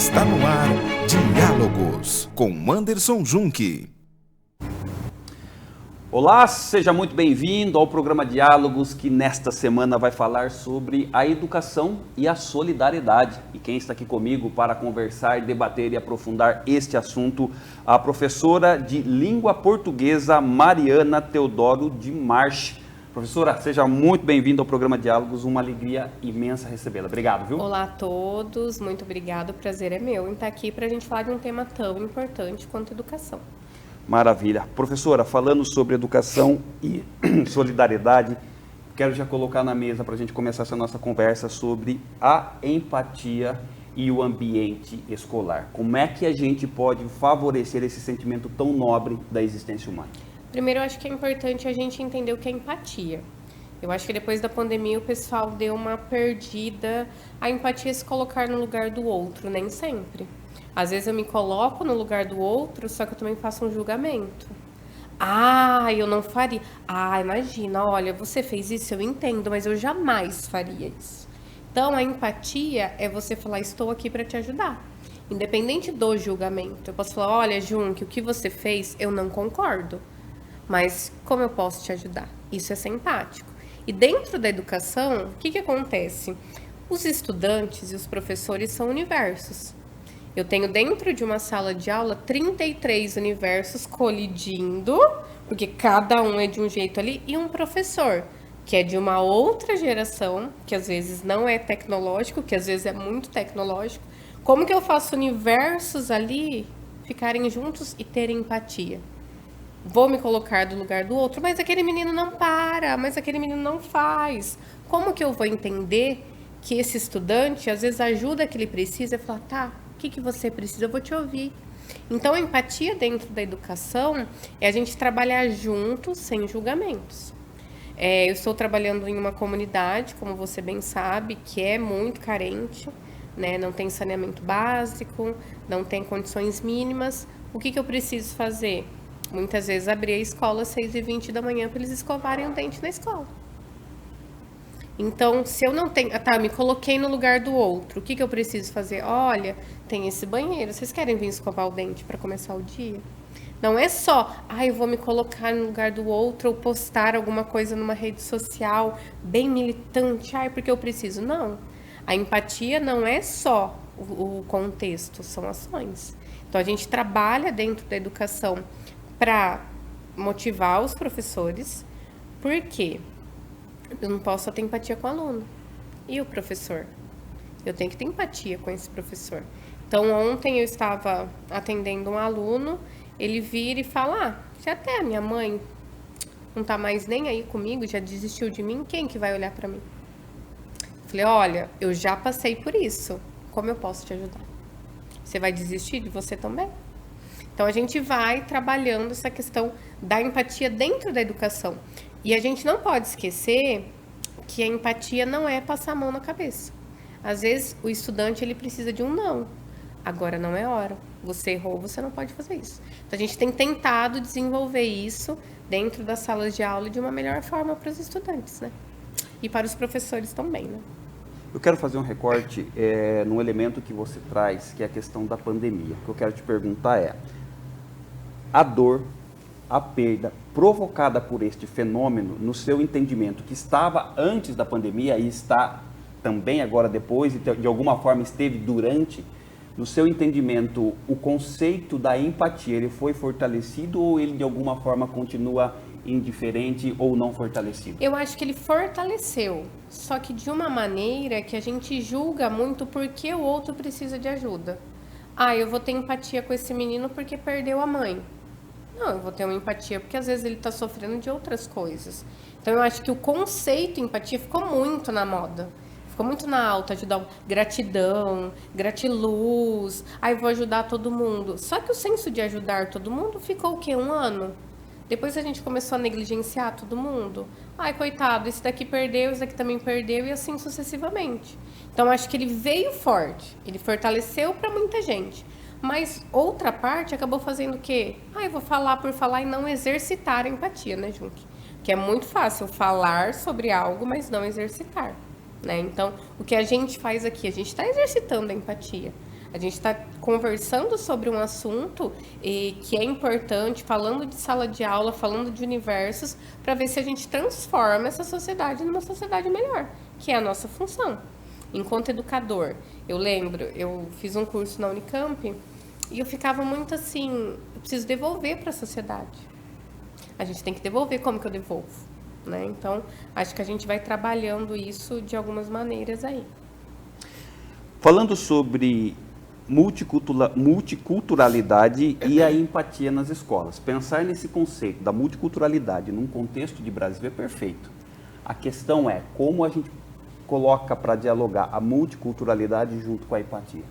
Está no ar Diálogos com Anderson Junque. Olá, seja muito bem-vindo ao programa Diálogos, que nesta semana vai falar sobre a educação e a solidariedade. E quem está aqui comigo para conversar, debater e aprofundar este assunto, a professora de língua portuguesa Mariana Teodoro de Marche. Professora, seja muito bem-vinda ao programa Diálogos, uma alegria imensa recebê-la. Obrigado, viu? Olá a todos, muito obrigado, o prazer é meu em estar aqui para a gente falar de um tema tão importante quanto educação. Maravilha. Professora, falando sobre educação e solidariedade, quero já colocar na mesa para a gente começar essa nossa conversa sobre a empatia e o ambiente escolar. Como é que a gente pode favorecer esse sentimento tão nobre da existência humana? Primeiro, eu acho que é importante a gente entender o que é empatia. Eu acho que depois da pandemia o pessoal deu uma perdida. A empatia é se colocar no lugar do outro, nem sempre. Às vezes eu me coloco no lugar do outro, só que eu também faço um julgamento. Ah, eu não faria. Ah, imagina, olha, você fez isso, eu entendo, mas eu jamais faria isso. Então, a empatia é você falar, estou aqui para te ajudar. Independente do julgamento. Eu posso falar, olha, Junque, o que você fez, eu não concordo. Mas como eu posso te ajudar? Isso é ser empático. E dentro da educação, o que acontece? Os estudantes e os professores são universos. Eu tenho dentro de uma sala de aula 33 universos colidindo, porque cada um é de um jeito ali, e um professor, que é de uma outra geração, que às vezes não é tecnológico, que às vezes é muito tecnológico. Como que eu faço universos ali ficarem juntos e terem empatia? Vou me colocar do lugar do outro, mas aquele menino não para, mas aquele menino não faz. Como que eu vou entender que esse estudante, às vezes, a ajuda que ele precisa, é falar, tá, o que você precisa? Eu vou te ouvir. Então, a empatia dentro da educação é a gente trabalhar juntos, sem julgamentos. Eu estou trabalhando em uma comunidade, como você bem sabe, que é muito carente, né? Não tem saneamento básico, não tem condições mínimas. O que eu preciso fazer? Muitas vezes abrir a escola às 6h20 da manhã para eles escovarem o dente na escola. Então, se eu não tenho... Tá, me coloquei no lugar do outro. O que eu preciso fazer? Olha, tem esse banheiro. Vocês querem vir escovar o dente para começar o dia? Não é só, eu vou me colocar no lugar do outro ou postar alguma coisa numa rede social bem militante. Porque eu preciso. Não. A empatia não é só o contexto, são ações. Então, a gente trabalha dentro da educação para motivar os professores. Por quê? Eu não posso só ter empatia com o aluno. E o professor? Eu tenho que ter empatia com esse professor. Então, ontem eu estava atendendo um aluno, ele vira e fala, se até a minha mãe não tá mais nem aí comigo, já desistiu de mim, quem que vai olhar para mim? Falei, olha, eu já passei por isso. Como eu posso te ajudar? Você vai desistir de você também? Então, a gente vai trabalhando essa questão da empatia dentro da educação. E a gente não pode esquecer que a empatia não é passar a mão na cabeça. Às vezes, o estudante ele precisa de um não. Agora não é hora. Você errou, você não pode fazer isso. Então, a gente tem tentado desenvolver isso dentro das salas de aula de uma melhor forma para os estudantes, né? E para os professores também, né? Eu quero fazer um recorte num elemento que você traz, que é a questão da pandemia. O que eu quero te perguntar é, a dor, a perda provocada por este fenômeno, no seu entendimento, que estava antes da pandemia e está também agora depois, e de alguma forma esteve durante, no seu entendimento, o conceito da empatia, ele foi fortalecido ou ele de alguma forma continua indiferente ou não fortalecido? Eu acho que ele fortaleceu, só que de uma maneira que a gente julga muito porque o outro precisa de ajuda. Eu vou ter empatia com esse menino porque perdeu a mãe. Não, eu vou ter uma empatia porque às vezes ele está sofrendo de outras coisas. Então, eu acho que o conceito empatia ficou muito na moda. Ficou muito na alta, ajudar, gratidão, gratiluz, vou ajudar todo mundo. Só que o senso de ajudar todo mundo ficou o quê? 1 ano? Depois a gente começou a negligenciar todo mundo. Coitado, esse daqui perdeu, esse daqui também perdeu e assim sucessivamente. Então, acho que ele veio forte, ele fortaleceu para muita gente. Mas outra parte acabou fazendo o quê? Eu vou falar por falar e não exercitar a empatia, né, Junque? Que é muito fácil falar sobre algo, mas não exercitar, né? Então, o que a gente faz aqui? A gente está exercitando a empatia. A gente está conversando sobre um assunto que é importante, falando de sala de aula, falando de universos, para ver se a gente transforma essa sociedade numa sociedade melhor, que é a nossa função. Enquanto educador, eu lembro, eu fiz um curso na Unicamp e eu ficava muito assim, eu preciso devolver para a sociedade. A gente tem que devolver, como que eu devolvo? Né? Então, acho que a gente vai trabalhando isso de algumas maneiras aí. Falando sobre multiculturalidade e a empatia nas escolas. Pensar nesse conceito da multiculturalidade num contexto de Brasil é perfeito. A questão é como a gente coloca para dialogar a multiculturalidade junto com a empatia.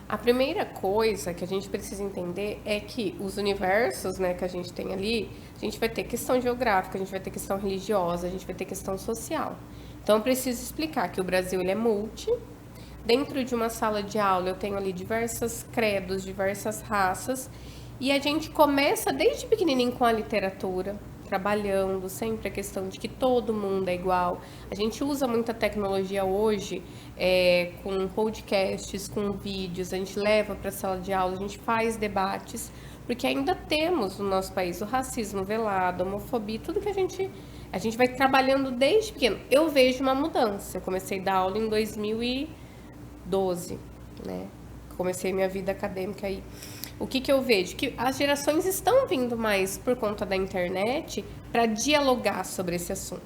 A primeira coisa que a gente precisa entender é que os universos, né, que a gente tem ali, a gente vai ter questão geográfica, a gente vai ter questão religiosa, a gente vai ter questão social. Então, eu preciso explicar que o Brasil ele é multi. Dentro de uma sala de aula, eu tenho ali diversos credos, diversas raças, e a gente começa desde pequenininho com a literatura, trabalhando sempre a questão de que todo mundo é igual. A gente usa muita tecnologia hoje, com podcasts, com vídeos, a gente leva para a sala de aula, a gente faz debates, porque ainda temos no nosso país o racismo velado, a homofobia, tudo que a gente vai trabalhando desde pequeno. Eu vejo uma mudança. Eu comecei a dar aula em 2012, né? Comecei minha vida acadêmica aí. O que eu vejo? Que as gerações estão vindo mais por conta da internet para dialogar sobre esse assunto,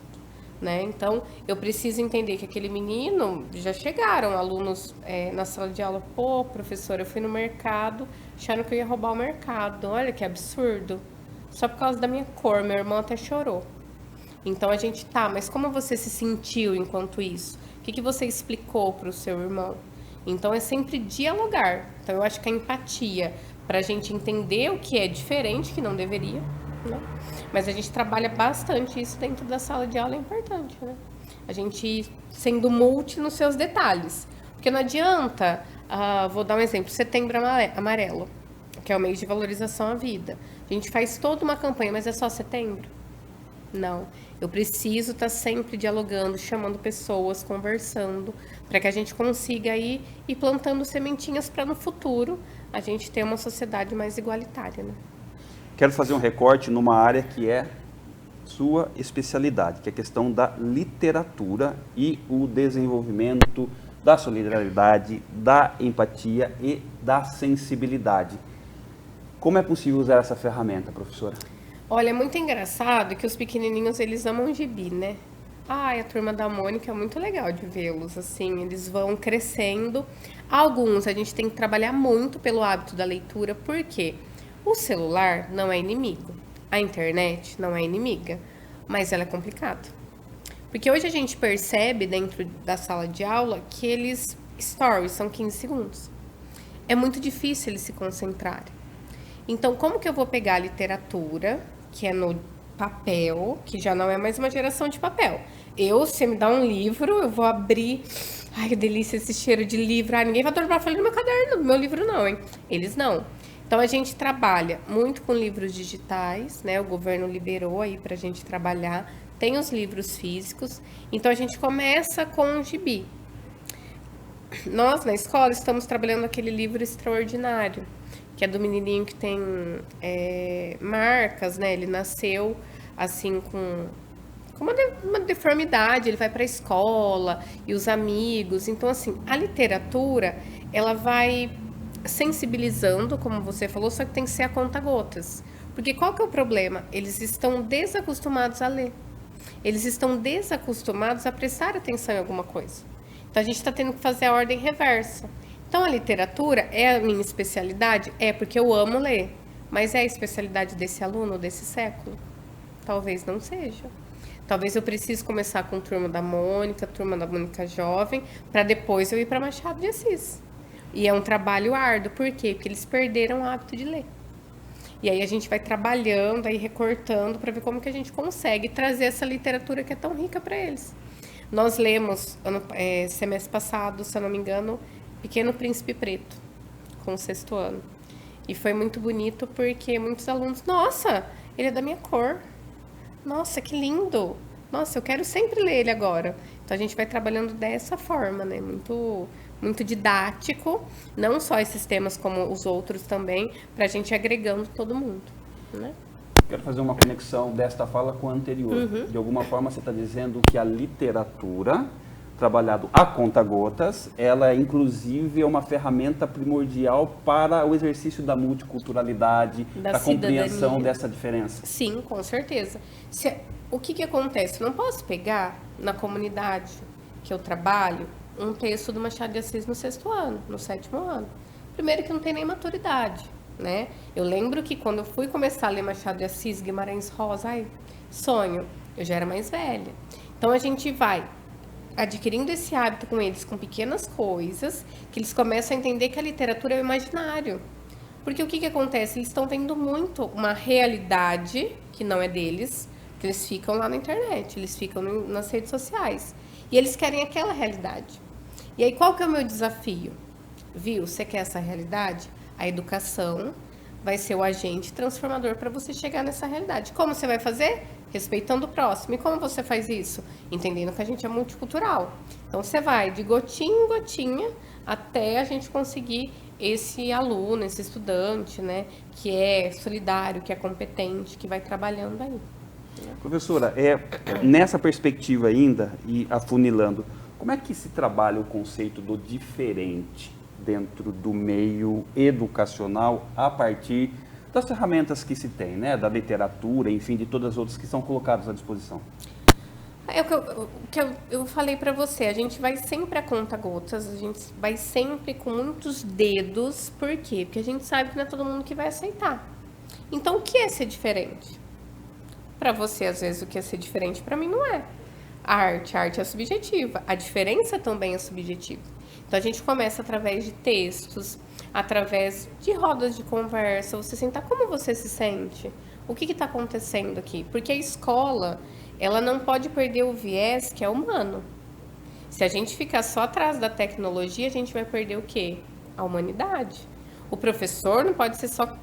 né? Então, eu preciso entender que aquele menino, já chegaram alunos na sala de aula, pô, professora, eu fui no mercado, achando que eu ia roubar o mercado. Olha que absurdo. Só por causa da minha cor, meu irmão até chorou. Então, a gente, mas como você se sentiu enquanto isso? O que você explicou para o seu irmão? Então, é sempre dialogar. Então, eu acho que a empatia, para a gente entender o que é diferente, que não deveria, né? Mas a gente trabalha bastante isso dentro da sala de aula, é importante, né? A gente ir sendo multi nos seus detalhes. Porque não adianta, vou dar um exemplo, Setembro Amarelo, que é o mês de valorização à vida. A gente faz toda uma campanha, mas é só setembro? Não. Eu preciso estar sempre dialogando, chamando pessoas, conversando, para que a gente consiga ir plantando sementinhas para no futuro a gente ter uma sociedade mais igualitária, né? Quero fazer um recorte numa área que é sua especialidade, que é a questão da literatura e o desenvolvimento da solidariedade, da empatia e da sensibilidade. Como é possível usar essa ferramenta, professora? Olha, é muito engraçado que os pequenininhos, eles amam gibi, né? A Turma da Mônica é muito legal de vê-los, assim, eles vão crescendo. Alguns a gente tem que trabalhar muito pelo hábito da leitura, porque o celular não é inimigo, a internet não é inimiga, mas ela é complicada. Porque hoje a gente percebe dentro da sala de aula que stories são 15 segundos. É muito difícil eles se concentrarem. Então, como que eu vou pegar a literatura, que é no papel, que já não é mais uma geração de papel. Se me dá um livro, eu vou abrir. Ai, que delícia esse cheiro de livro. Ninguém vai dormir falando no meu caderno, no meu livro não, hein? Eles não. Então, a gente trabalha muito com livros digitais, né? O governo liberou aí pra gente trabalhar. Tem os livros físicos. Então, a gente começa com o gibi. Nós, na escola, estamos trabalhando aquele livro extraordinário, que é do menininho que tem marcas, né? Ele nasceu, assim, com uma deformidade, ele vai para a escola e os amigos. Então, assim, a literatura, ela vai sensibilizando, como você falou, só que tem que ser a conta-gotas. Porque qual que é o problema? Eles estão desacostumados a ler. Eles estão desacostumados a prestar atenção em alguma coisa. Então, a gente está tendo que fazer a ordem reversa. Então, a literatura é a minha especialidade? É, porque eu amo ler. Mas é a especialidade desse aluno, desse século? Talvez não seja. Talvez eu precise começar com Turma da Mônica Jovem, para depois eu ir para Machado de Assis. E é um trabalho árduo. Por quê? Porque eles perderam o hábito de ler. E aí a gente vai trabalhando, aí recortando, para ver como que a gente consegue trazer essa literatura que é tão rica para eles. Nós lemos, semestre passado, se eu não me engano, Pequeno Príncipe Preto, com o 6º ano. E foi muito bonito porque muitos alunos, nossa, ele é da minha cor. Nossa, que lindo. Nossa, eu quero sempre ler ele agora. Então, a gente vai trabalhando dessa forma, né? Muito, muito didático, não só esses temas como os outros também, para a gente ir agregando todo mundo, né? Quero fazer uma conexão desta fala com a anterior. De alguma forma, você está dizendo que a literatura, trabalhado a conta-gotas, ela inclusive é uma ferramenta primordial para o exercício da multiculturalidade, da compreensão dessa diferença. Sim, com certeza. O que acontece? Eu não posso pegar na comunidade que eu trabalho um texto do Machado de Assis no 6º ano, no 7º ano. Primeiro que não tem nem maturidade, né? Eu lembro que quando eu fui começar a ler Machado de Assis, Guimarães Rosa, sonho, eu já era mais velha. Então a gente vai adquirindo esse hábito com eles, com pequenas coisas, que eles começam a entender que a literatura é o imaginário. Porque o que acontece? Eles estão vendo muito uma realidade que não é deles, que eles ficam lá na internet, eles ficam nas redes sociais. E eles querem aquela realidade. E aí, qual que é o meu desafio? Viu? Você quer essa realidade? A educação vai ser o agente transformador para você chegar nessa realidade. Como você vai fazer? Respeitando o próximo. E como você faz isso? Entendendo que a gente é multicultural. Então, você vai de gotinha em gotinha até a gente conseguir esse aluno, esse estudante, né, que é solidário, que é competente, que vai trabalhando aí. Professora, nessa perspectiva ainda, e afunilando, como é que se trabalha o conceito do diferente dentro do meio educacional a partir das ferramentas que se tem, né? Da literatura, enfim, de todas as outras que são colocadas à disposição? É o que eu falei para você, a gente vai sempre a conta-gotas, a gente vai sempre com muitos dedos, por quê? Porque a gente sabe que não é todo mundo que vai aceitar. Então, o que é ser diferente? Para você, às vezes, o que é ser diferente, para mim não é. A arte é subjetiva, a diferença também é subjetiva. Então, a gente começa através de textos, através de rodas de conversa, você sentar como você se sente, o que está acontecendo aqui. Porque a escola, ela não pode perder o viés que é humano. Se a gente ficar só atrás da tecnologia, a gente vai perder o quê? A humanidade. O professor não pode ser só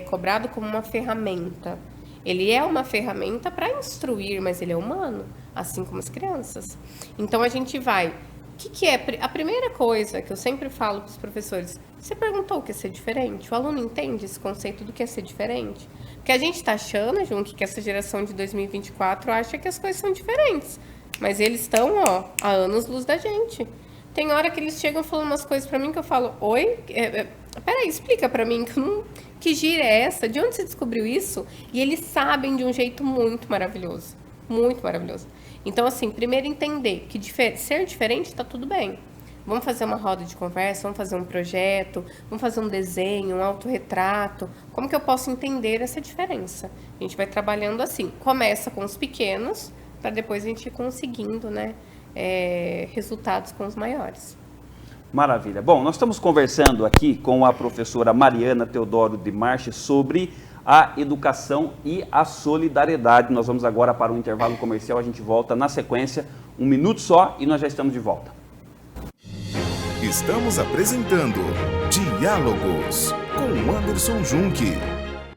cobrado como uma ferramenta. Ele é uma ferramenta para instruir, mas ele é humano, assim como as crianças. Então, a gente vai... O que é? A primeira coisa que eu sempre falo para os professores, você perguntou o que é ser diferente? O aluno entende esse conceito do que é ser diferente? Porque a gente está achando, Junque, que essa geração de 2024 acha que as coisas são diferentes. Mas eles estão, há anos-luz da gente. Tem hora que eles chegam falando umas coisas para mim que eu falo, oi? Peraí, explica para mim, que gíria é essa? De onde você descobriu isso? E eles sabem de um jeito muito maravilhoso. Muito maravilhoso. Então, assim, primeiro entender que ser diferente está tudo bem. Vamos fazer uma roda de conversa, vamos fazer um projeto, vamos fazer um desenho, um autorretrato. Como que eu posso entender essa diferença? A gente vai trabalhando assim. Começa com os pequenos, para depois a gente ir conseguindo, né, resultados com os maiores. Maravilha. Bom, nós estamos conversando aqui com a professora Mariana Teodoro de Marchi sobre a educação e a solidariedade. Nós vamos agora para um intervalo comercial, a gente volta na sequência, 1 minuto só e nós já estamos de volta. Estamos apresentando Diálogos com Anderson Junque.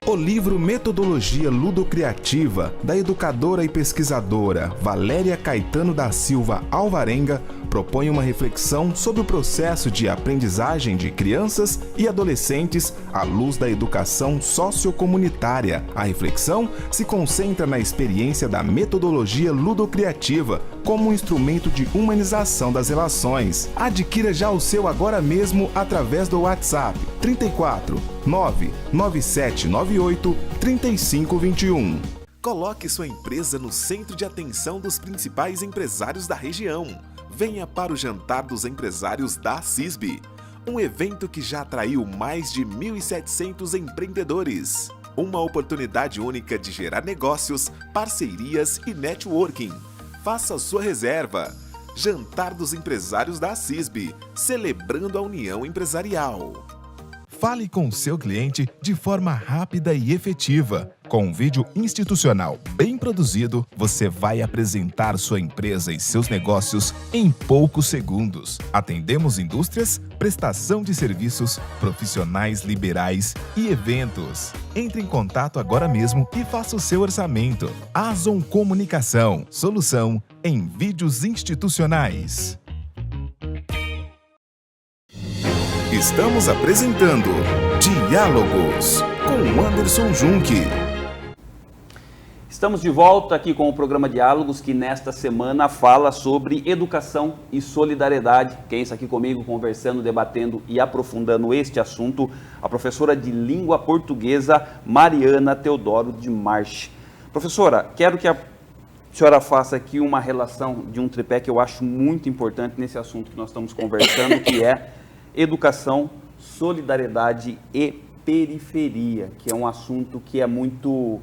O livro Metodologia Ludocriativa, da educadora e pesquisadora Valéria Caetano da Silva Alvarenga, propõe uma reflexão sobre o processo de aprendizagem de crianças e adolescentes à luz da educação sociocomunitária. A reflexão se concentra na experiência da metodologia ludocriativa como um instrumento de humanização das relações. Adquira já o seu agora mesmo através do WhatsApp 34 99798 3521. Coloque sua empresa no centro de atenção dos principais empresários da região. Venha para o Jantar dos Empresários da CISB, um evento que já atraiu mais de 1.700 empreendedores. Uma oportunidade única de gerar negócios, parcerias e networking. Faça sua reserva. Jantar dos Empresários da CISB, celebrando a união empresarial. Fale com o seu cliente de forma rápida e efetiva. Com um vídeo institucional bem produzido, você vai apresentar sua empresa e seus negócios em poucos segundos. Atendemos indústrias, prestação de serviços, profissionais liberais e eventos. Entre em contato agora mesmo e faça o seu orçamento. Azon Comunicação, solução em vídeos institucionais. Estamos apresentando Diálogos com Anderson Junque. Estamos de volta aqui com o programa Diálogos, que nesta semana fala sobre educação e solidariedade. Quem está aqui comigo conversando, debatendo e aprofundando este assunto, a professora de língua portuguesa Mariana Teodoro de Marche. Professora, quero que a senhora faça aqui uma relação de um tripé que eu acho muito importante nesse assunto que nós estamos conversando, que é educação, solidariedade e periferia, que é um assunto que é muito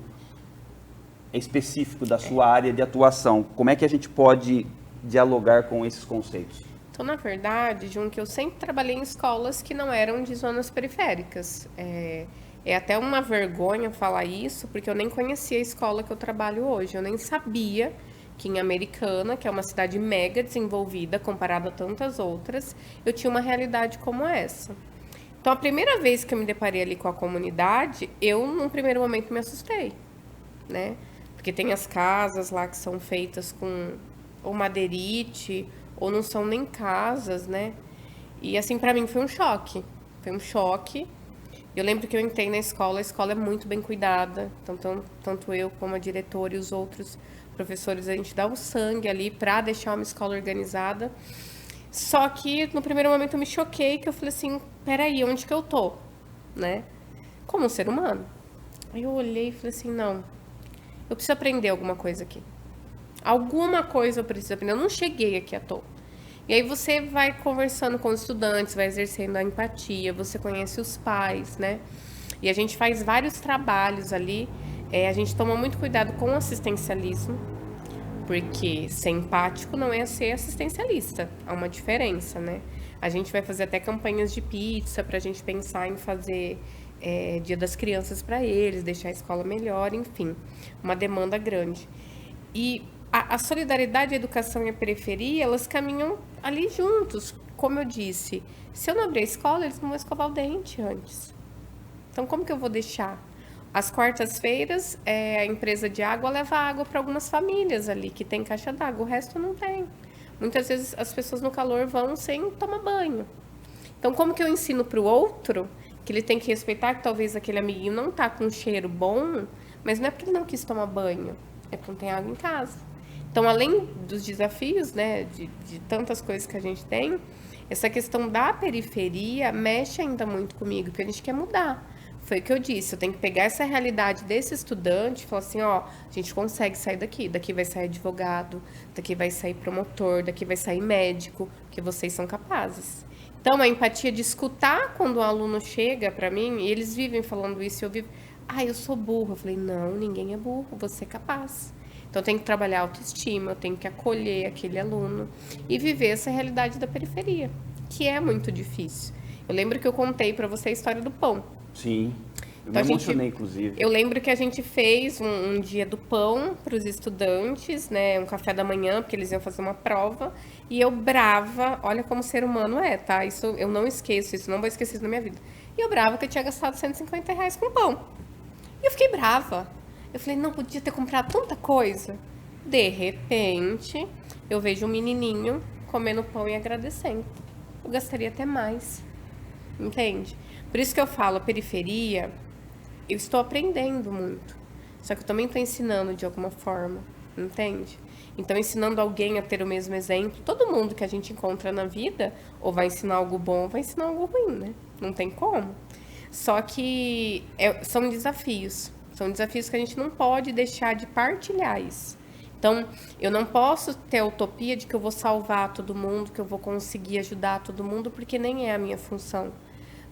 específico da sua área de atuação. Como é que a gente pode dialogar com esses conceitos? Então, na verdade, que eu sempre trabalhei em escolas que não eram de zonas periféricas. É até uma vergonha falar isso, porque eu nem conhecia a escola que eu trabalho hoje. Eu nem sabia que em Americana, que é uma cidade mega desenvolvida comparada a tantas outras, eu tinha uma realidade como essa. Então, a primeira vez que eu me deparei ali com a comunidade, eu, num primeiro momento, me assustei, né? Porque tem as casas lá que são feitas com ou madeirite, ou não são nem casas, né? E, assim, para mim foi um choque. Foi um choque. Eu lembro que eu entrei na escola, a escola é muito bem cuidada. Então, tanto eu como a diretora e os outros professores, a gente dá o sangue ali para deixar uma escola organizada. Só que, no primeiro momento, eu me choquei, que eu falei assim, peraí, onde que eu tô? Né? Como um ser humano. Aí eu olhei e falei assim, não, eu preciso aprender alguma coisa aqui. Alguma coisa eu preciso aprender. Eu não cheguei aqui à toa. E aí você vai conversando com os estudantes, vai exercendo a empatia, você conhece os pais, né? E a gente faz vários trabalhos ali. A gente toma muito cuidado com o assistencialismo, porque ser empático não é ser assistencialista. Há uma diferença, né? A gente vai fazer até campanhas de pizza para a gente pensar em fazer Dia das Crianças para eles, deixar a escola melhor, enfim. Uma demanda grande. E a solidariedade, a educação e a periferia, elas caminham ali juntos. Como eu disse, se eu não abrir a escola, eles não vão escovar o dente antes. Então, como que eu vou deixar? Às quartas-feiras, a empresa de água leva água para algumas famílias ali, que tem caixa d'água, o resto não tem. Muitas vezes as pessoas no calor vão sem tomar banho. Então, como que eu ensino para o outro que ele tem que respeitar que talvez aquele amiguinho não está com um cheiro bom, mas não é porque ele não quis tomar banho, é porque não tem água em casa. Então, além dos desafios, né, de tantas coisas que a gente tem, essa questão da periferia mexe ainda muito comigo, porque a gente quer mudar. Foi o que eu disse, eu tenho que pegar essa realidade desse estudante e falar assim, ó, a gente consegue sair daqui vai sair advogado, daqui vai sair promotor, daqui vai sair médico, porque vocês são capazes. Então, a empatia de escutar quando o aluno chega para mim, e eles vivem falando isso, eu vivo, eu sou burro. Eu falei, não, ninguém é burro, você é capaz. Então, eu tenho que trabalhar a autoestima, eu tenho que acolher aquele aluno e viver essa realidade da periferia, que é muito difícil. Eu lembro que eu contei para você a história do pão. Sim, eu Então, me emocionei, inclusive. Eu lembro que a gente fez um dia do pão para os estudantes, né? Um café da manhã, porque eles iam fazer uma prova. E eu brava, olha como ser humano é, tá? Isso eu não esqueço, isso não vou esquecer isso na minha vida. E eu brava que eu tinha gastado R$150 com pão. E eu fiquei brava. Eu falei, não, podia ter comprado tanta coisa. De repente, eu vejo um menininho comendo pão e agradecendo. Eu gastaria até mais. Entende? Por isso que eu falo, a periferia, eu estou aprendendo muito. Só que eu também estou ensinando de alguma forma, entende? Então, ensinando alguém a ter o mesmo exemplo, todo mundo que a gente encontra na vida, ou vai ensinar algo bom, ou vai ensinar algo ruim, né? Não tem como. Só que são desafios. São desafios que a gente não pode deixar de partilhar isso. Então, eu não posso ter a utopia de que eu vou salvar todo mundo, que eu vou conseguir ajudar todo mundo, porque nem é a minha função.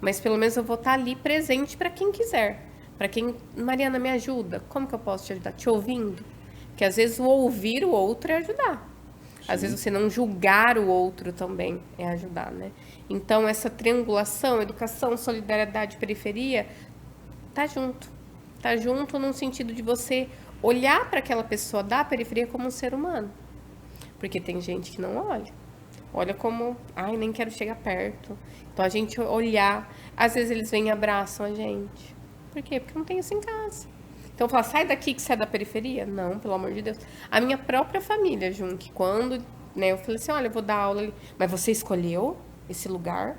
Mas pelo menos eu vou estar ali presente para quem quiser. Para quem, Mariana, me ajuda. Como que eu posso te ajudar? Te ouvindo. Porque às vezes o ouvir o outro é ajudar. Às vezes você não julgar o outro também é ajudar, né? Então essa triangulação, educação, solidariedade, periferia, tá junto. Tá junto no sentido de você olhar para aquela pessoa da periferia como um ser humano. Porque tem gente que não olha. Olha como, nem quero chegar perto. Então, a gente olhar, às vezes eles vêm e abraçam a gente. Por quê? Porque não tem isso em casa. Então, eu falo, sai daqui que você é da periferia? Não, pelo amor de Deus. A minha própria família, que quando, né, eu falei assim, olha, eu vou dar aula ali. Mas você escolheu esse lugar?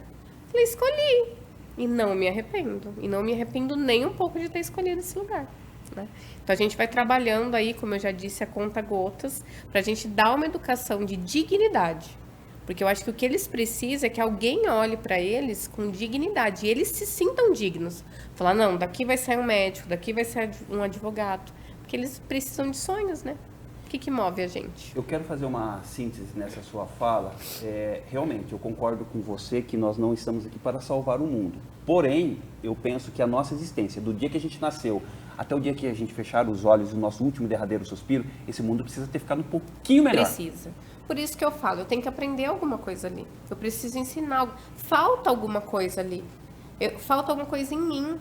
Eu Falei, escolhi. E não me arrependo. E não me arrependo nem um pouco de ter escolhido esse lugar. Né? Então, a gente vai trabalhando aí, como eu já disse, a conta gotas, para a gente dar uma educação de dignidade. Porque eu acho que o que eles precisam é que alguém olhe para eles com dignidade. E eles se sintam dignos. Falar, não, daqui vai sair um médico, daqui vai sair um advogado. Porque eles precisam de sonhos, né? O que move a gente? Eu quero fazer uma síntese nessa sua fala. Realmente, eu concordo com você que nós não estamos aqui para salvar o mundo. Porém, eu penso que a nossa existência, do dia que a gente nasceu até o dia que a gente fechar os olhos, o nosso último e derradeiro suspiro, esse mundo precisa ter ficado um pouquinho melhor. Precisa. Por isso que eu falo, eu tenho que aprender alguma coisa ali. Eu preciso ensinar algo. Falta alguma coisa ali. Falta alguma coisa em mim.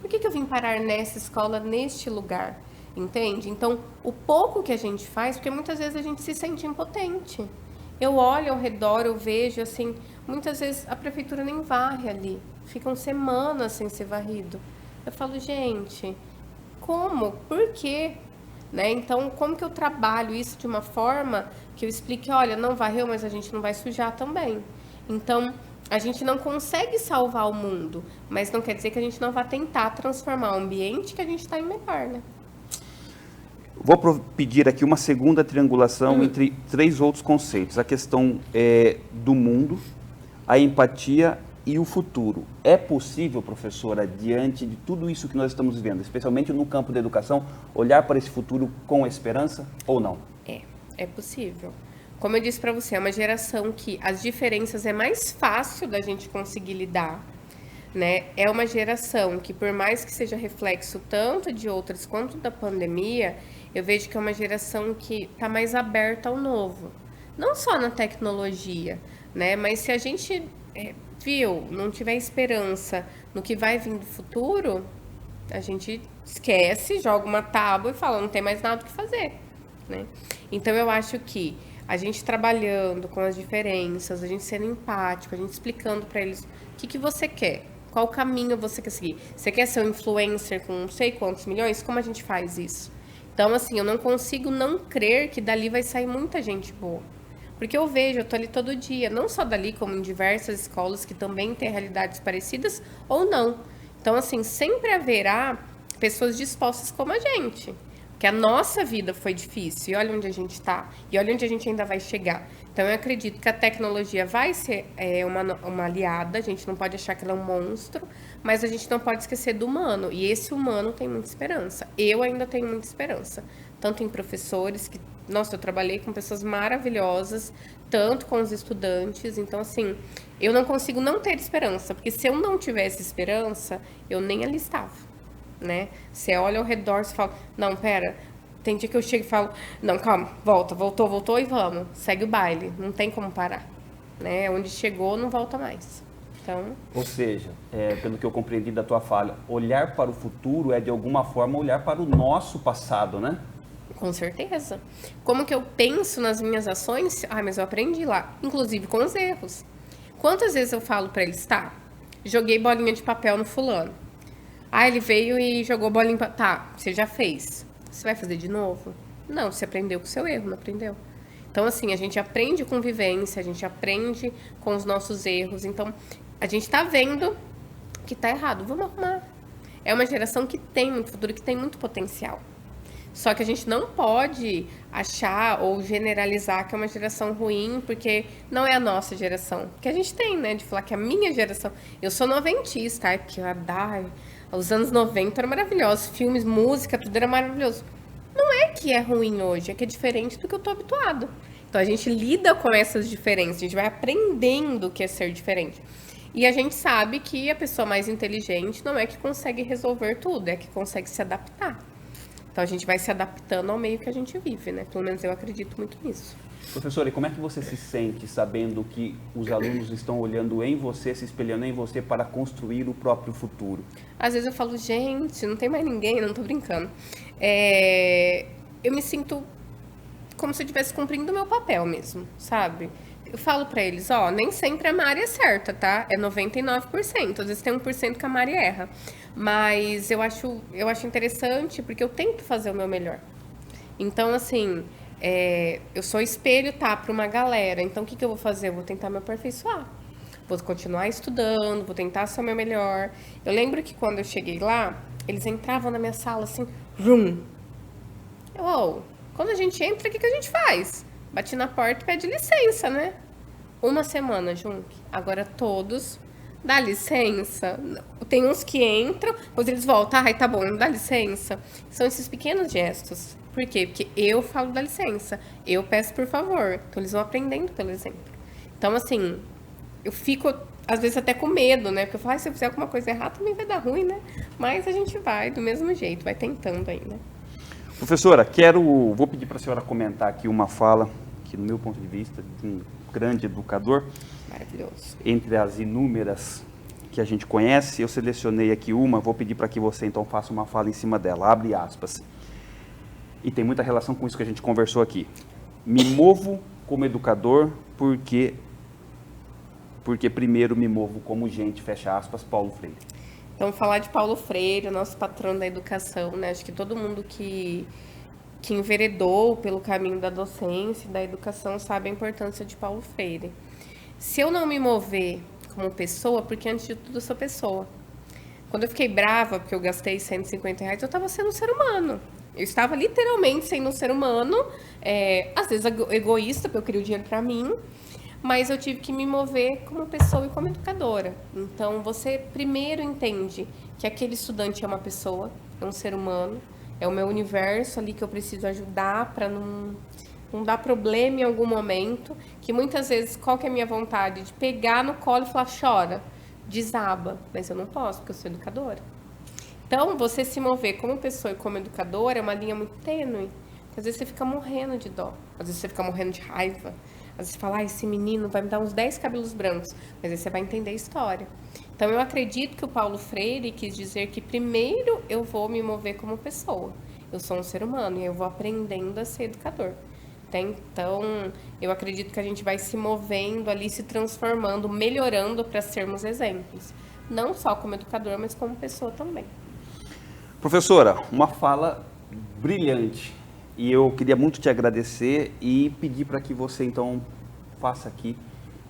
Por que eu vim parar nessa escola, neste lugar? Entende? Então, o pouco que a gente faz, porque muitas vezes a gente se sente impotente. Eu olho ao redor, eu vejo, assim, muitas vezes a prefeitura nem varre ali. Ficam semanas sem ser varrido. Eu falo, gente, como? Por quê? Né? Então, como que eu trabalho isso de uma forma que eu explique, olha, não varreu, mas a gente não vai sujar também. Então, a gente não consegue salvar o mundo, mas não quer dizer que a gente não vá tentar transformar o ambiente que a gente está em melhor, né? Vou pedir aqui uma segunda triangulação entre 3 outros conceitos. A questão do mundo, a empatia e o futuro. É possível, professora, diante de tudo isso que nós estamos vivendo, especialmente no campo da educação, olhar para esse futuro com esperança ou não? É possível. Como eu disse para você, é uma geração que as diferenças é mais fácil da gente conseguir lidar, né? É uma geração que, por mais que seja reflexo tanto de outras quanto da pandemia, eu vejo que é uma geração que está mais aberta ao novo. Não só na tecnologia, né? Mas se a gente não tiver esperança no que vai vir do futuro, a gente esquece, joga uma tábua e fala, não tem mais nada o que fazer, né? Então, eu acho que a gente trabalhando com as diferenças, a gente sendo empático, a gente explicando para eles o que você quer, qual caminho você quer seguir. Você quer ser um influencer com não sei quantos milhões? Como a gente faz isso? Então, assim, eu não consigo não crer que dali vai sair muita gente boa. Porque eu vejo, eu tô ali todo dia, não só dali, como em diversas escolas que também têm realidades parecidas ou não. Então, assim, sempre haverá pessoas dispostas como a gente. Porque a nossa vida foi difícil, e olha onde a gente está, e olha onde a gente ainda vai chegar. Então, eu acredito que a tecnologia vai ser uma aliada, a gente não pode achar que ela é um monstro, mas a gente não pode esquecer do humano, e esse humano tem muita esperança. Eu ainda tenho muita esperança, tanto em professores, que, nossa, eu trabalhei com pessoas maravilhosas, tanto com os estudantes, então, assim, eu não consigo não ter esperança, porque se eu não tivesse esperança, eu nem ali estava. Né? Você olha ao redor, você fala, não, pera, tem dia que eu chego e falo, não, calma, voltou e vamos, segue o baile, não tem como parar, né? Onde chegou, não volta mais. Então... Ou seja, pelo que eu compreendi da tua fala, olhar para o futuro é de alguma forma olhar para o nosso passado, né? Com certeza. Como que eu penso nas minhas ações? Mas eu aprendi lá, inclusive com os erros. Quantas vezes eu falo para eles, tá, joguei bolinha de papel no fulano. Ele veio e jogou bolinha... Tá, você já fez. Você vai fazer de novo? Não, você aprendeu com o seu erro, não aprendeu? Então, assim, a gente aprende com vivência, a gente aprende com os nossos erros. Então, a gente tá vendo que tá errado. Vamos arrumar. É uma geração que tem muito futuro, que tem muito potencial. Só que a gente não pode achar ou generalizar que é uma geração ruim, porque não é a nossa geração. Porque a gente tem, né, de falar que a minha geração... Eu sou noventista, porque os anos 90 eram maravilhosos, filmes, música, tudo era maravilhoso. Não é que é ruim hoje, é que é diferente do que eu tô habituado. Então, a gente lida com essas diferenças, a gente vai aprendendo o que é ser diferente. E a gente sabe que a pessoa mais inteligente não é que consegue resolver tudo, é que consegue se adaptar. Então, a gente vai se adaptando ao meio que a gente vive, né? Pelo menos eu acredito muito nisso. Professora, e como é que você se sente sabendo que os alunos estão olhando em você, se espelhando em você para construir o próprio futuro? Às vezes eu falo, gente, não tem mais ninguém, não tô brincando. Eu me sinto como se eu estivesse cumprindo o meu papel mesmo, sabe? Eu falo pra eles, nem sempre a Mari é certa, tá? É 99%, às vezes tem 1% que a Mari erra. Mas eu acho interessante porque eu tento fazer o meu melhor. Então, assim, eu sou espelho, tá, para uma galera. Então, o que eu vou fazer? Eu vou tentar me aperfeiçoar. vou continuar estudando, vou tentar ser o meu melhor. Eu lembro que quando eu cheguei lá, eles entravam na minha sala assim, rum. Quando a gente entra, o que a gente faz? Bate na porta e pede licença, né? Uma semana, Junk. Agora todos, dá licença. Tem uns que entram, depois eles voltam. Ai, tá bom, dá licença. São esses pequenos gestos. Por quê? Porque eu falo dá licença. Eu peço por favor. Então eles vão aprendendo pelo exemplo. Então, assim, eu fico, às vezes, até com medo, né? Porque eu falo, se eu fizer alguma coisa errada, também vai dar ruim, né? Mas a gente vai do mesmo jeito, vai tentando ainda. Professora, vou pedir para a senhora comentar aqui uma fala, que no meu ponto de vista, de um grande educador. Maravilhoso. Entre as inúmeras que a gente conhece, eu selecionei aqui uma, vou pedir para que você então faça uma fala em cima dela, abre aspas. E tem muita relação com isso que a gente conversou aqui. Me movo como educador porque primeiro me movo como gente, fecha aspas, Paulo Freire. Então, falar de Paulo Freire, nosso patrão da educação, né? Acho que todo mundo que enveredou pelo caminho da docência e da educação sabe a importância de Paulo Freire. Se eu não me mover como pessoa, porque antes de tudo eu sou pessoa. Quando eu fiquei brava porque eu gastei R$150, eu estava sendo um ser humano. Eu estava literalmente sendo um ser humano, às vezes egoísta, porque eu queria o dinheiro para mim, mas eu tive que me mover como pessoa e como educadora. Então, você primeiro entende que aquele estudante é uma pessoa, é um ser humano, é o meu universo ali que eu preciso ajudar para não dar problema em algum momento, que muitas vezes, qual que é a minha vontade? De pegar no colo e falar, chora, desaba, mas eu não posso, porque eu sou educadora. Então, você se mover como pessoa e como educadora é uma linha muito tênue, porque às vezes você fica morrendo de dó, às vezes você fica morrendo de raiva, às vezes você fala, esse menino vai me dar uns 10 cabelos brancos, mas aí você vai entender a história. Então, eu acredito que o Paulo Freire quis dizer que primeiro eu vou me mover como pessoa. Eu sou um ser humano e eu vou aprendendo a ser educador. Então, eu acredito que a gente vai se movendo ali, se transformando, melhorando para sermos exemplos. Não só como educador, mas como pessoa também. Professora, uma fala brilhante. E eu queria muito te agradecer e pedir para que você, então, faça aqui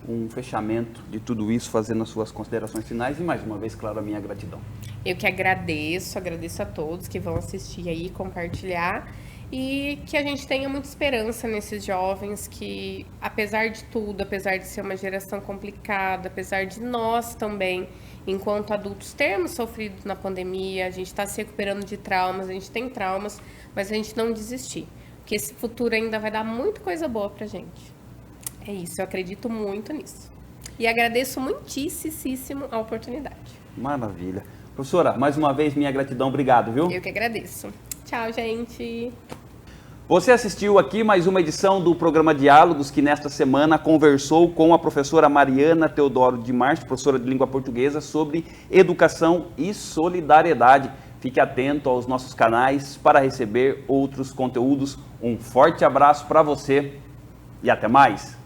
um fechamento de tudo isso, fazendo as suas considerações finais e, mais uma vez, claro, a minha gratidão. Eu que agradeço a todos que vão assistir aí, compartilhar e que a gente tenha muita esperança nesses jovens que, apesar de tudo, apesar de ser uma geração complicada, apesar de nós também, enquanto adultos, termos sofrido na pandemia, a gente está se recuperando de traumas, a gente tem traumas, mas a gente não desistir, porque esse futuro ainda vai dar muita coisa boa pra gente. É isso, eu acredito muito nisso. E agradeço muitíssimo a oportunidade. Maravilha. Professora, mais uma vez, minha gratidão. Obrigado, viu? Eu que agradeço. Tchau, gente. Você assistiu aqui mais uma edição do programa Diálogos, que nesta semana conversou com a professora Mariana Teodoro de Março, professora de língua portuguesa, sobre educação e solidariedade. Fique atento aos nossos canais para receber outros conteúdos. Um forte abraço para você e até mais!